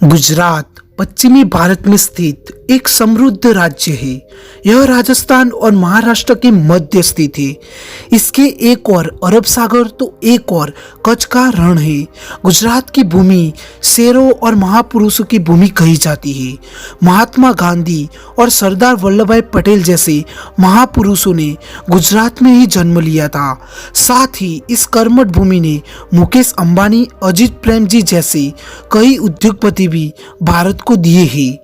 गुजरात पश्चिमी भारत में स्थित एक समृद्ध राज्य है। यह राजस्थान और महाराष्ट्र के मध्य स्थित है। इसके एक और अरब सागर तो एक और कच्छ का रण है। गुजरात की भूमि शेरों और महापुरुषों की भूमि कही जाती है। महात्मा गांधी और सरदार वल्लभ भाई पटेल जैसे महापुरुषों ने गुजरात में ही जन्म लिया था। साथ ही इस कर्मठ भूमि ने मुकेश अंबानी, अजित प्रेमजी जैसे कई उद्योगपति भी भारत को दिए हैं।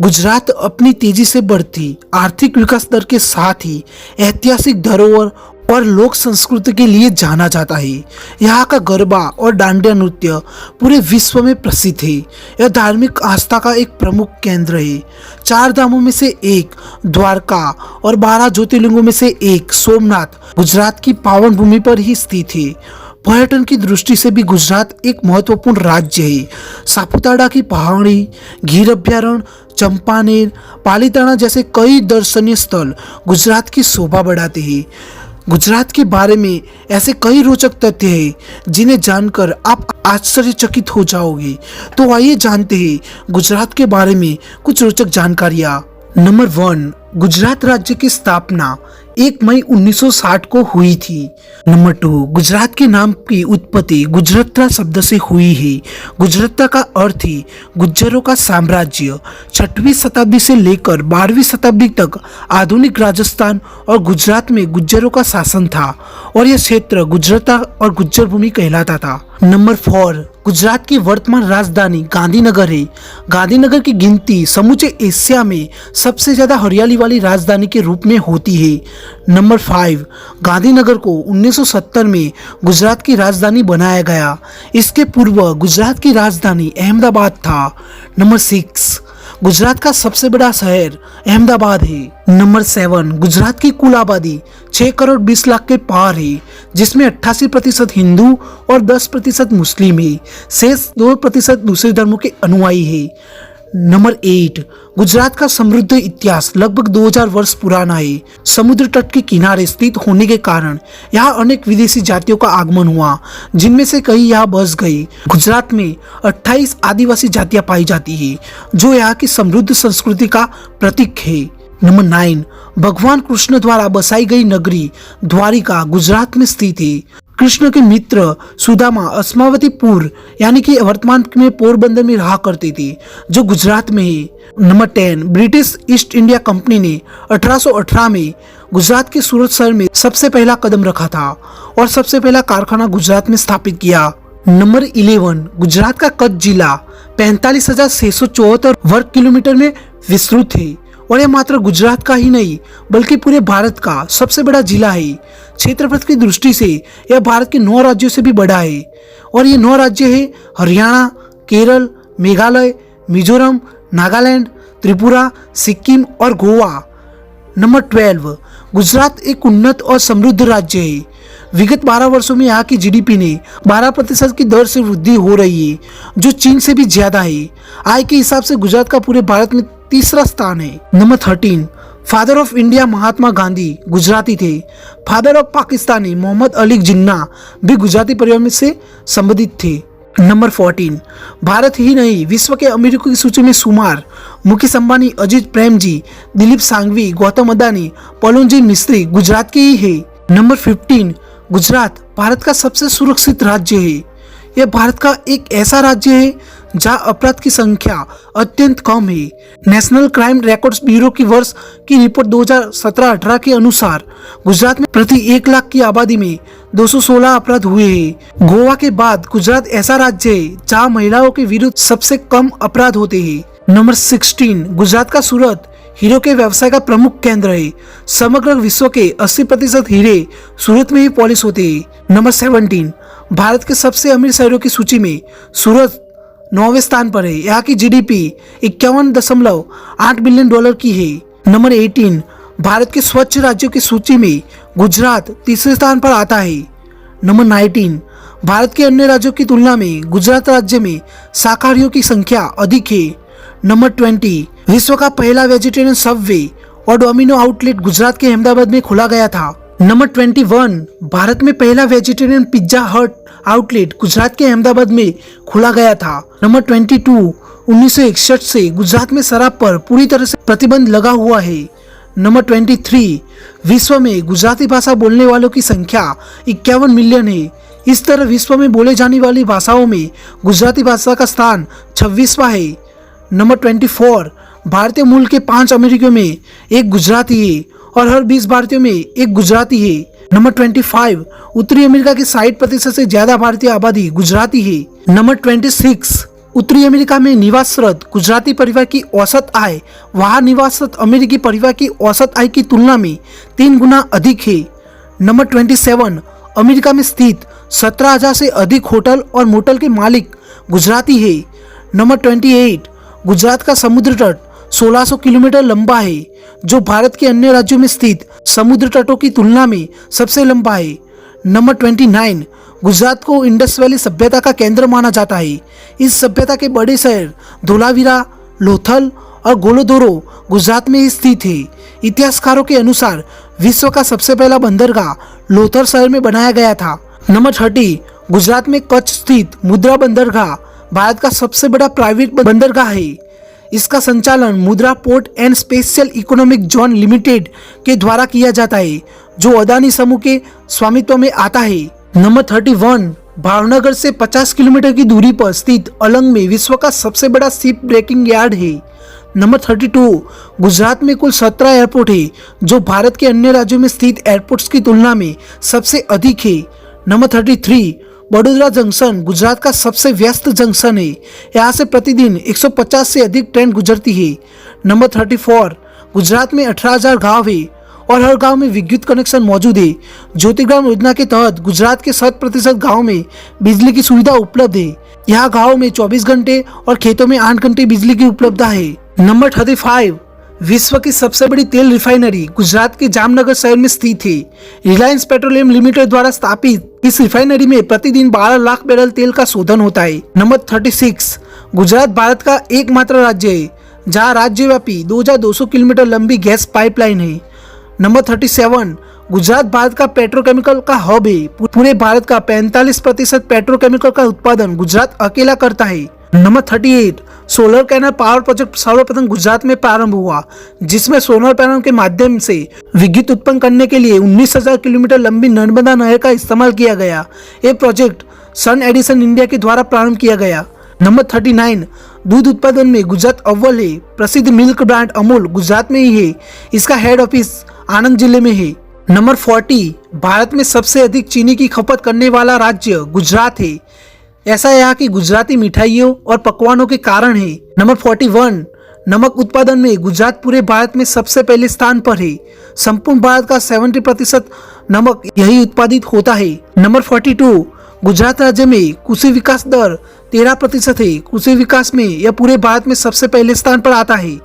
गुजरात अपनी तेजी से बढ़ती आर्थिक विकास दर के साथ ही ऐतिहासिक धरोहर और लोक संस्कृति के लिए जाना जाता है। यहाँ का गरबा और डांडिया नृत्य पूरे विश्व में प्रसिद्ध है। यह धार्मिक आस्था का एक प्रमुख केंद्र है। 4 धामों में से एक द्वारका और 12 ज्योतिर्लिंगों में से एक सोमनाथ गुजरात की पावन भूमि पर ही स्थित है। पर्यटन की दृष्टि से भी गुजरात एक महत्वपूर्ण राज्य है। सापुतारा की पहाड़ी, गिर अभ्यारण्य, चंपानेर, पालीताना जैसे कई दर्शनीय स्थल गुजरात की शोभा बढ़ाते हैं। गुजरात के बारे में ऐसे कई रोचक तथ्य हैं जिन्हें जानकर आप आश्चर्यचकित हो जाओगे। तो आइए जानते हैं गुजरात के बारे में कुछ रोचक जानकारियाँ। नंबर 1, गुजरात राज्य की स्थापना 1 मई 1960 को हुई थी। नंबर 2, गुजरात के नाम की उत्पत्ति गुजरत्ता शब्द से हुई है। गुजरत्ता का अर्थ ही गुज्जरों का साम्राज्य। 6वीं शताब्दी से लेकर 12वीं शताब्दी तक आधुनिक राजस्थान और गुजरात में गुज्जरों का शासन था और यह क्षेत्र गुजरत्ता और गुज्जर भूमि कहलाता था। नंबर 4, गुजरात की वर्तमान राजधानी गांधीनगर है। गांधीनगर की गिनती समूचे एशिया में सबसे ज्यादा हरियाली वाली राजधानी के रूप में होती है। नंबर 5, गांधीनगर को 1970 में गुजरात की राजधानी बनाया गया। इसके पूर्व गुजरात की राजधानी अहमदाबाद था। नंबर 6, गुजरात का सबसे बड़ा शहर अहमदाबाद है। नंबर 7, गुजरात की कुल आबादी 6 करोड़ 20 लाख के पार है, जिसमें 88% हिंदू और 10% मुस्लिम है। शेष 2% दूसरे धर्मों के अनुयायी है। नंबर 8, गुजरात का समृद्ध इतिहास लगभग 2000 वर्ष पुराना है। समुद्र तट के किनारे स्थित होने के कारण यहाँ अनेक विदेशी जातियों का आगमन हुआ, जिनमें से कई यहाँ बस गई। गुजरात में 28 आदिवासी जातियां पाई जाती है, जो यहाँ की समृद्ध संस्कृति का प्रतीक है। नंबर 9, भगवान कृष्ण द्वारा बसाई गई नगरी द्वारिका गुजरात में स्थित है। कृष्ण के मित्र सुदामा अस्मावतीपुर यानी कि वर्तमान में पोरबंदर में रहा करते थे, जो गुजरात में है। Number 10, British east India company ने 1818 में गुजरात के सूरत शहर में सबसे पहला कदम रखा था और सबसे पहला कारखाना गुजरात में स्थापित किया। नंबर 11, गुजरात का कच्छ जिला 45,674 वर्ग किलोमीटर में विस्तृत है और यह मात्र गुजरात का ही नहीं बल्कि पूरे भारत का सबसे बड़ा जिला है। क्षेत्रफल की दृष्टि से यह भारत के 9 राज्यों से भी बड़ा है और ये 9 राज्य है हरियाणा, केरल, मेघालय, मिजोरम, नागालैंड, त्रिपुरा, सिक्किम और गोवा। नंबर 12, गुजरात एक उन्नत और समृद्ध राज्य है। विगत 12 वर्षों में यहाँ की जीडीपी ने 12% की दर से वृद्धि हो रही है, जो चीन से भी ज्यादा है। आय के हिसाब से गुजरात का पूरे भारत में तीसरा स्थान है। Number 13, father of India Mahatma Gandhi Gujarati थे। फादर ऑफ पाकिस्तानी मोहम्मद अली जिन्ना भी गुजराती परिवार में से संबंधित थे। नंबर 14, भारत ही नहीं विश्व के अमीरों की सूची में शुमार मुकेश अंबानी, अजित प्रेमजी, दिलीप सांघवी, गौतम अदानी, पलोनजी मिस्त्री गुजरात के ही है। नंबर 15, गुजरात भारत का सबसे सुरक्षित राज्य है। यह भारत का एक ऐसा राज्य है जहां अपराध की संख्या अत्यंत कम है। नेशनल क्राइम रिकॉर्ड्स ब्यूरो की वर्ष की रिपोर्ट 2017-18 के अनुसार गुजरात में प्रति 1 लाख की आबादी में 216 अपराध हुए हैं। गोवा के बाद गुजरात ऐसा राज्य है जहां महिलाओं के विरुद्ध सबसे कम अपराध होते हैं। नंबर 16, गुजरात का सूरत हीरो के व्यवसाय का प्रमुख केंद्र है। समग्र विश्व के 80% हीरे सूरत में ही पॉलिश होते हैं। नंबर 17, भारत के सबसे अमीर शहरों की सूची में सूरत 9वें स्थान पर है। यहाँ की जीडीपी 51.8 बिलियन डॉलर की है। नंबर 18, भारत के स्वच्छ राज्यों की सूची में गुजरात तीसरे स्थान पर आता है। नंबर 19, भारत के अन्य राज्यों की तुलना में गुजरात राज्य में शाकाहारियों की संख्या अधिक है। नंबर 20, विश्व का पहला वेजिटेरियन सबवे और डोमिनो आउटलेट गुजरात के अहमदाबाद में खोला गया था। नंबर 21, भारत में पहला वेजिटेरियन पिज्जा हट आउटलेट गुजरात के अहमदाबाद में खोला गया था। नंबर 22, 1961 से गुजरात में शराब पर पूरी तरह से प्रतिबंध लगा हुआ है। नंबर 23, विश्व में गुजराती भाषा बोलने वालों की संख्या 51 मिलियन है। इस तरह विश्व में बोले जाने वाली भाषाओं में गुजराती भाषा का स्थान 26वां है। नंबर 24, भारतीय मूल के 5 अमेरिकियों में एक गुजराती है और हर 20 भारतीयों में एक गुजराती है। नंबर 25, उत्तरी अमेरिका की 60% से ज्यादा भारतीय आबादी गुजराती है। नंबर 26, उत्तरी अमेरिका में निवासरत गुजराती परिवार की औसत आय वहां निवासरत अमेरिकी परिवार की औसत आय की तुलना में 3 गुना अधिक है। नंबर 27, अमेरिका में स्थित 17,000 से अधिक होटल और मोटल के मालिक गुजराती है। नंबर 28, गुजरात का समुद्र तट 1600 किलोमीटर लंबा है, जो भारत के अन्य राज्यों में स्थित समुद्र तटों की तुलना में सबसे लंबा है। नंबर 29, गुजरात को इंडस वैली सभ्यता का केंद्र माना जाता है। इस सभ्यता के बड़े शहर धोलावीरा, लोथल और गोलोदोरो गुजरात में ही स्थित है। इतिहासकारों के अनुसार विश्व का सबसे पहला बंदरगाह लोथल शहर में बनाया गया था। नंबर 30, गुजरात में कच्छ स्थित मुद्रा बंदरगाह भारत का सबसे बड़ा प्राइवेट बंदरगाह है। इसका संचालन मुद्रा port and special economic zone limited के द्वारा किया जाता है, जो अदानी समूह के स्वामित्व में आता है। नंबर 31, भावनगर से 50 किलोमीटर की दूरी पर स्थित अलंग में विश्व का सबसे बड़ा शिप ब्रेकिंग यार्ड है। नंबर 32, गुजरात में कुल 17 एयरपोर्ट है, जो भारत के अन्य राज्यों में स्थित एयरपोर्ट्स की तुलना में सबसे अधिक है। नंबर 33, बड़ोदरा जंक्शन गुजरात का सबसे व्यस्त जंक्शन है। यहाँ से प्रतिदिन 150 से अधिक ट्रेन गुजरती है। नंबर 34, गुजरात में 18,000 गांव है और हर गांव में विद्युत कनेक्शन मौजूद है। ज्योतिग्राम योजना के तहत गुजरात के 100% गाँव में बिजली की सुविधा उपलब्ध है। यहाँ गाँव में 24 घंटे और खेतों में 8 घंटे बिजली की उपलब्धता है। नंबर 35, विश्व की सबसे बड़ी तेल रिफाइनरी गुजरात के जामनगर शहर में स्थित है। रिलायंस पेट्रोलियम लिमिटेड द्वारा स्थापित इस रिफाइनरी में प्रतिदिन 12 लाख बैरल तेल का शोधन होता है। नंबर 36, गुजरात भारत का एकमात्र राज्य है जहां राज्यव्यापी 2200 किलोमीटर लंबी गैस पाइपलाइन है। नंबर 37, गुजरात भारत का पेट्रोकेमिकल का हब है। पूरे भारत का 45% पेट्रोकेमिकल का उत्पादन गुजरात अकेला करता है। Number 38, solar canal power project सर्वप्रथम गुजरात में प्रारंभ हुआ, जिसमें सोलर पैनल के माध्यम से विद्युत उत्पन्न करने के लिए 19,000 किलोमीटर लंबी नर्मदा नहर का इस्तेमाल किया गया। ये प्रोजेक्ट सन एडिसन इंडिया के द्वारा प्रारंभ किया गया। नंबर 39, दूध उत्पादन में गुजरात अव्वल है। प्रसिद्ध मिल्क ब्रांड अमूल गुजरात में ही है। इसका हेड ऑफिस आनंद जिले में है। नंबर 40, भारत में सबसे अधिक चीनी की खपत करने वाला राज्य गुजरात है। ऐसा यहाँ की गुजराती मिठाइयों और पकवानों के कारण है। नंबर 41, नमक उत्पादन में गुजरात पूरे भारत में सबसे पहले स्थान पर है। संपूर्ण भारत का 70% नमक यही उत्पादित होता है। नंबर 42, गुजरात राज्य में कृषि विकास दर 13% है। कृषि विकास में यह पूरे भारत में सबसे पहले स्थान पर आता है।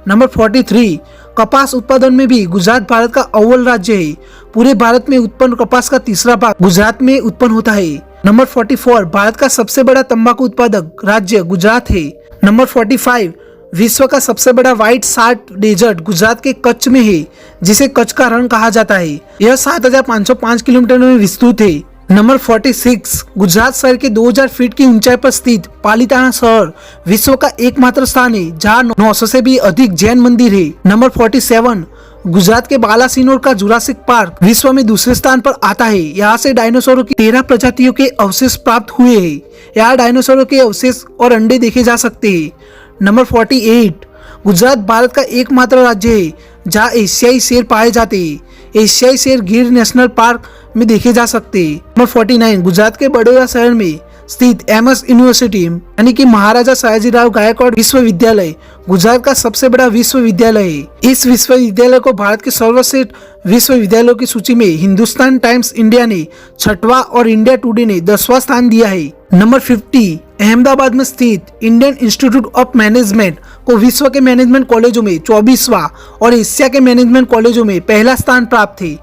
नंबर 43, कपास उत्पादन में भी गुजरात भारत का अव्वल राज्य है। पूरे भारत में उत्पन्न कपास का तीसरा भाग गुजरात में उत्पन्न होता है। नंबर 44, भारत का सबसे बड़ा तंबाकू उत्पादक राज्य गुजरात है। नंबर 45, विश्व का सबसे बड़ा व्हाइट साल्ट डेजर्ट गुजरात के कच्छ में है, जिसे कच्छ का रण कहा जाता है। यह 7,505 किलोमीटर में विस्तृत है। नंबर 46, गुजरात शहर के 2000 फीट की ऊंचाई पर स्थित पालिताना शहर विश्व का एकमात्र स्थान है जहाँ 900 से भी अधिक जैन मंदिर है। नंबर 47, गुजरात के बालासिनोर का जुरासिक पार्क विश्व में दूसरे स्थान पर आता है। यहाँ से डायनासोरों की 13 प्रजातियों के अवशेष प्राप्त हुए हैं। यहाँ डायनासोरों के अवशेष और अंडे देखे जा सकते हैं। नंबर 48, गुजरात भारत का एकमात्र राज्य है जहाँ एशियाई शेर पाए जाते हैं। एशियाई शेर गिर नेशनल पार्क में देखे जा सकते हैं। नंबर 49, गुजरात के बड़ौदा शहर में स्थित एमएस यूनिवर्सिटी यानी कि महाराजा सयाजीराव गायकवाड़ विश्वविद्यालय गुजरात का सबसे बड़ा विश्वविद्यालय है। इस विश्वविद्यालय को भारत के सर्वश्रेष्ठ विश्वविद्यालयों की सूची में हिंदुस्तान टाइम्स इंडिया ने 6वां और इंडिया टुडे ने 10वां स्थान दिया है। नंबर 50, अहमदाबाद में स्थित इंडियन इंस्टीट्यूट ऑफ मैनेजमेंट को विश्व के मैनेजमेंट कॉलेजों में 24वां और एशिया के मैनेजमेंट कॉलेजों में पहला स्थान प्राप्त है।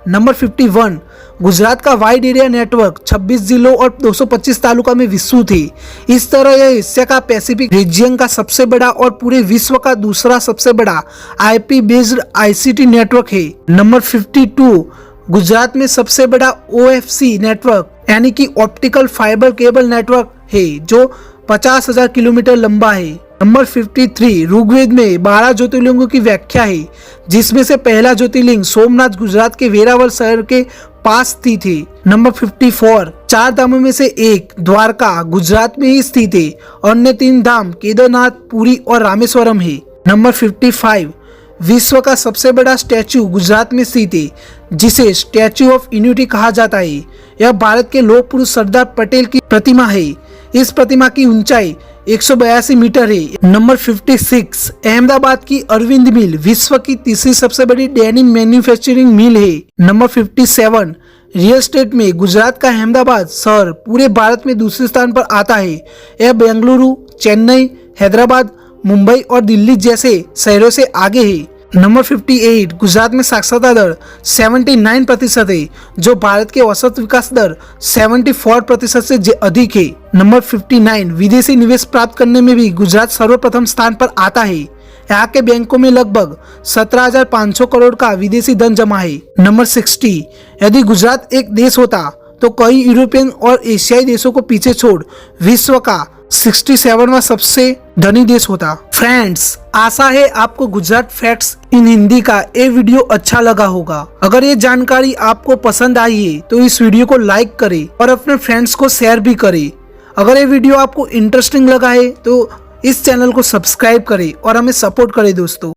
नंबर 51, गुजरात का वाइड एरिया नेटवर्क 26 जिलों और 225 तालुका में विस्तृत है। इस तरह यह एशिया का पैसिफिक रीजन का सबसे बड़ा और पूरे विश्व का दूसरा सबसे बड़ा आईपी बेस्ड आईसीटी नेटवर्क है। नंबर 52, गुजरात में सबसे बड़ा ओएफसी नेटवर्क यानी कि ऑप्टिकल फाइबर केबल नेटवर्क है, जो 50,000 किलोमीटर लंबा है। नंबर 53, ऋग्वेद में 12 ज्योतिर्लिंगों की व्याख्या है, जिसमें से पहला ज्योतिर्लिंग सोमनाथ गुजरात के वेरावल शहर के पास स्थित है। नंबर 54, 4 धामों में से एक द्वारका गुजरात में ही स्थित है। अन्य 3 धाम केदारनाथ, पुरी और रामेश्वरम है। नंबर 55, विश्व का सबसे बड़ा स्टैचू गुजरात में स्थित है, जिसे स्टैचू ऑफ यूनिटी कहा जाता है। यह भारत के लौह पुरुष सरदार पटेल की प्रतिमा है। इस प्रतिमा की ऊंचाई 182 मीटर है। नंबर 56, अहमदाबाद की अरविंद मिल विश्व की तीसरी सबसे बड़ी डेनिम मैन्युफैक्चरिंग मिल है। नंबर 57, रियल एस्टेट में गुजरात का अहमदाबाद शहर पूरे भारत में दूसरे स्थान पर आता है। यह बेंगलुरु, चेन्नई, हैदराबाद, मुंबई और दिल्ली जैसे शहरों से आगे है। नंबर 58, गुजरात में साक्षरता दर 79% है, जो भारत के औसत विकास दर 74% से अधिक है। नंबर 59, विदेशी निवेश प्राप्त करने में भी गुजरात सर्वप्रथम स्थान पर आता है। यहाँ के बैंकों में लगभग 17,500 करोड़ का विदेशी धन जमा है। नंबर 60, यदि गुजरात एक देश होता तो कई यूरोपियन और एशियाई देशों को पीछे छोड़ विश्व का 67वां सबसे धनी देश होता। फ्रेंड्स, आशा है आपको गुजरात फैक्ट्स इन हिंदी का ये वीडियो अच्छा लगा होगा। अगर ये जानकारी आपको पसंद आई है तो इस वीडियो को लाइक करें और अपने फ्रेंड्स को शेयर भी करें। अगर ये वीडियो आपको इंटरेस्टिंग लगा है तो इस चैनल को सब्सक्राइब करें और हमें सपोर्ट करें दोस्तों।